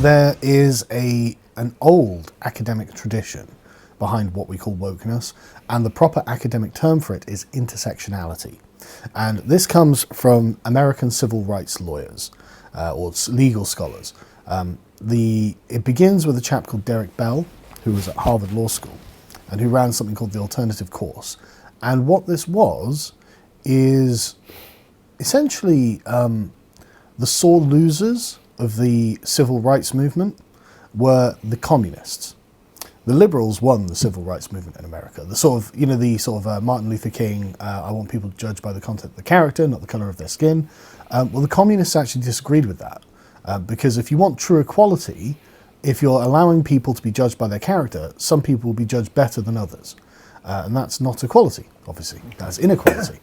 there is an old academic tradition behind what we call wokeness, and the proper academic term for it is intersectionality. And this comes from American civil rights lawyers or legal scholars. It begins with a chap called Derek Bell, who was at Harvard Law School and who ran something called the Alternative Course. And what this was is essentially the sore losers of the civil rights movement were the communists. The liberals won the civil rights movement in America. The sort of Martin Luther King, I want people to judge by the content of the character, not the colour of their skin. Well, the communists actually disagreed with that. Because if you want true equality, if you're allowing people to be judged by their character, some people will be judged better than others. And that's not equality, obviously. That's inequality.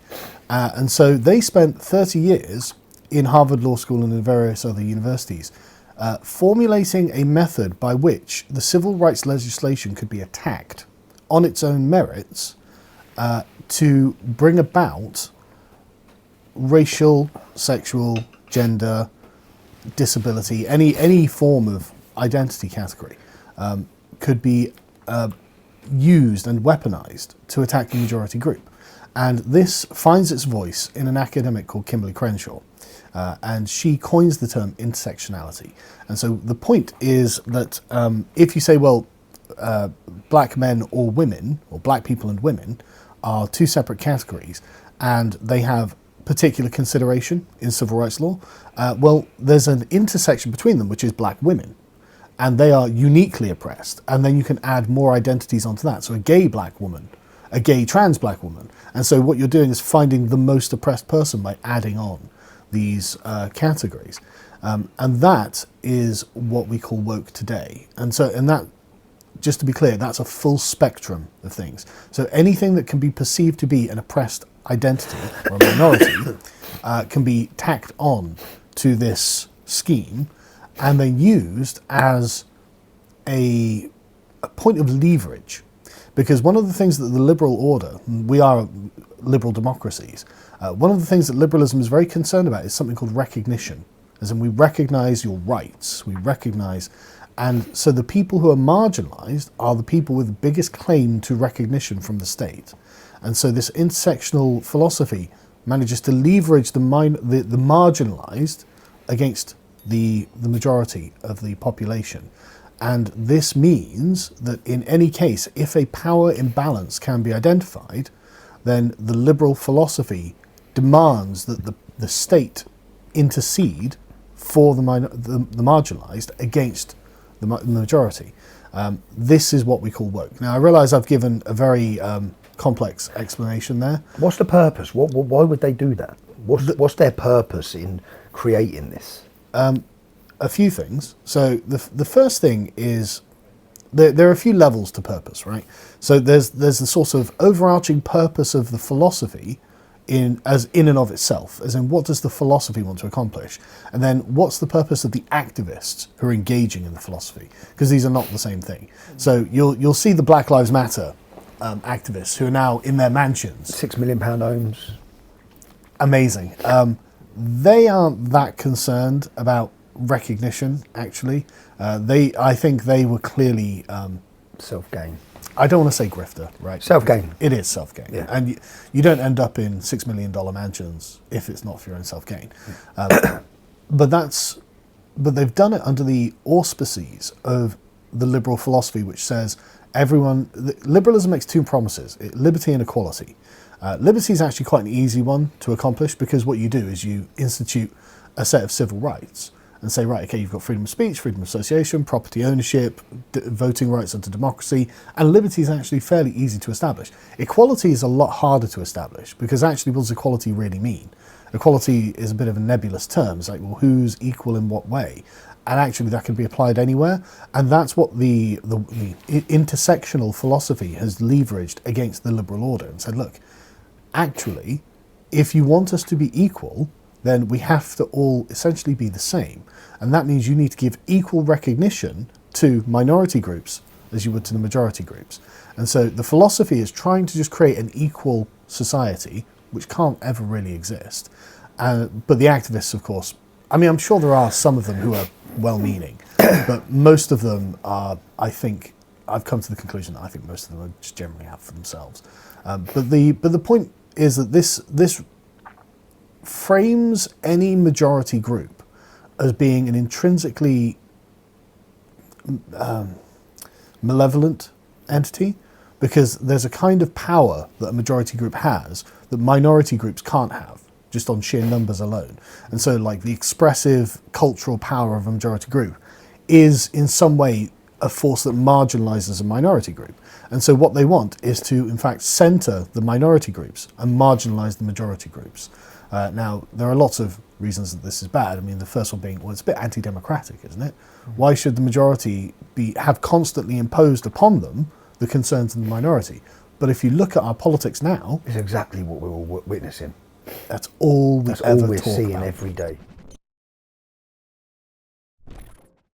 And so they spent 30 years in Harvard Law School and in various other universities formulating a method by which the civil rights legislation could be attacked on its own merits to bring about racial, sexual, gender, disability, any form of identity category could be used and weaponized to attack the majority group. And this finds its voice in an academic called Kimberly Crenshaw. And she coins the term intersectionality. And so the point is that if you say, well, black men or women, or black people and women, are two separate categories, and they have particular consideration in civil rights law, well, there's an intersection between them, which is black women. And they are uniquely oppressed. And then you can add more identities onto that. So a gay black woman, a gay trans black woman. And so what you're doing is finding the most oppressed person by adding on these categories. And that is what we call woke today. And that, just to be clear, that's a full spectrum of things. So anything that can be perceived to be an oppressed identity or a minority can be tacked on to this scheme and then used as a point of leverage. Because one of the things that the liberal order, we are liberal democracies, one of the things that liberalism is very concerned about is something called recognition. As in, we recognize your rights, and so the people who are marginalized are the people with the biggest claim to recognition from the state. And so this intersectional philosophy manages to leverage the marginalized against the majority of the population. And this means that in any case, if a power imbalance can be identified, then the liberal philosophy demands that the state intercede for the marginalized against the majority. This is what we call woke. Now, I realize I've given a very complex explanation there. What's the purpose? Why would they do that? What's their purpose in creating this? A few things. So the first thing is there are a few levels to purpose, right? So there's the sort of overarching purpose of the philosophy in and of itself, as in what does the philosophy want to accomplish? And then what's the purpose of the activists who are engaging in the philosophy? Because these are not the same thing. So you'll see the Black Lives Matter activists who are now in their mansions. £6 million homes. Amazing. They aren't that concerned about recognition, actually. I think they were clearly self-gain. I don't want to say grifter, right? Self-gain. It is self-gain. Yeah. And you don't end up in $6 million mansions if it's not for your own self-gain. But they've done it under the auspices of the liberal philosophy, which says liberalism makes two promises, liberty and equality. Liberty is actually quite an easy one to accomplish, because what you do is you institute a set of civil rights and say, right, okay, you've got freedom of speech, freedom of association, property ownership, voting rights under democracy, and liberty is actually fairly easy to establish. Equality is a lot harder to establish, because actually what does equality really mean? Equality is a bit of a nebulous term. It's like, well, who's equal in what way? And actually that can be applied anywhere, and that's what the intersectional philosophy has leveraged against the liberal order and said, look, actually, if you want us to be equal, then we have to all essentially be the same. And that means you need to give equal recognition to minority groups as you would to the majority groups. And so the philosophy is trying to just create an equal society, which can't ever really exist. But the activists, of course, I mean, I'm sure there are some of them who are well-meaning, but most of them are, I think, I've come to the conclusion that I think most of them are just generally out for themselves. But the point is that this frames any majority group as being an intrinsically malevolent entity, because there's a kind of power that a majority group has that minority groups can't have, just on sheer numbers alone. And so, like, the expressive cultural power of a majority group is in some way a force that marginalizes a minority group. And so what they want is to, in fact, center the minority groups and marginalize the majority groups. Now, there are lots of reasons that this is bad. I mean, the first one being, well, it's a bit anti-democratic, isn't it? Why should the majority have constantly imposed upon them the concerns of the minority? But if you look at our politics now, It's exactly what we're all witnessing. that's all we That's ever all we're talk seeing about. every day.